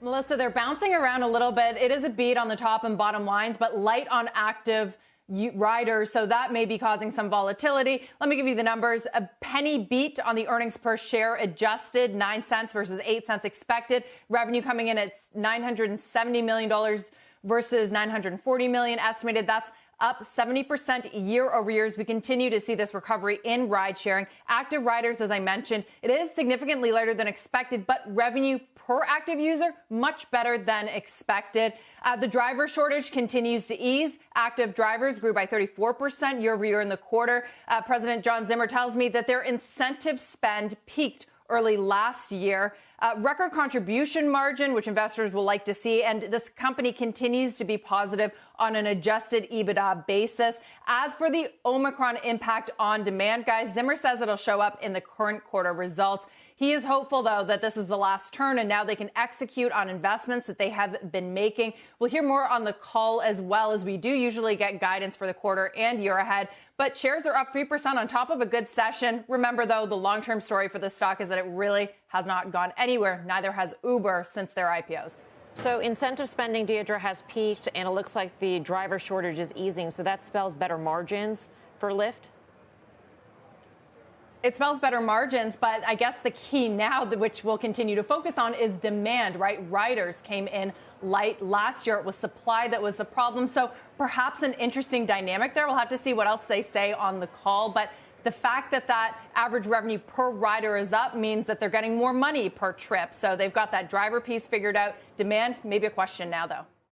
Melissa, they're bouncing around a little bit. It is a beat on the top and bottom lines, but light on active riders, so that may be causing some volatility. Let me give you the numbers. A penny beat on the earnings per share adjusted, 9 cents versus 8 cents expected. Revenue coming in at $970 million versus $940 million estimated. That's up 70% year over year as we continue to see this recovery in ride sharing. Active riders, as I mentioned, it is significantly lighter than expected, but revenue per active user much better than expected. The driver shortage continues to ease. Active drivers grew by 34% year over year in the quarter. President John Zimmer tells me that their incentive spend peaked early last year. Record contribution margin, which investors will like to see, and this company continues to be positive on an adjusted EBITDA basis. As for the Omicron impact on demand, guys, Zimmer says it'll show up in the current quarter results. He is hopeful, though, that this is the last turn and now they can execute on investments that they have been making. We'll hear more on the call as well, as we do usually get guidance for the quarter and year ahead. But shares are up 3% on top of a good session. Remember, though, the long-term story for this stock is that it really has not gone anywhere. Neither has Uber since their IPOs. So incentive spending, Deirdre, has peaked, and it looks like the driver shortage is easing. So that spells better margins for Lyft? It spells better margins, but I guess the key now, which we'll continue to focus on, is demand, right? Riders came in light last year. It was supply that was the problem. So perhaps an interesting dynamic there. We'll have to see what else they say on the call. But the fact that that average revenue per rider is up means that they're getting more money per trip. So they've got that driver piece figured out. Demand, maybe a question now, though.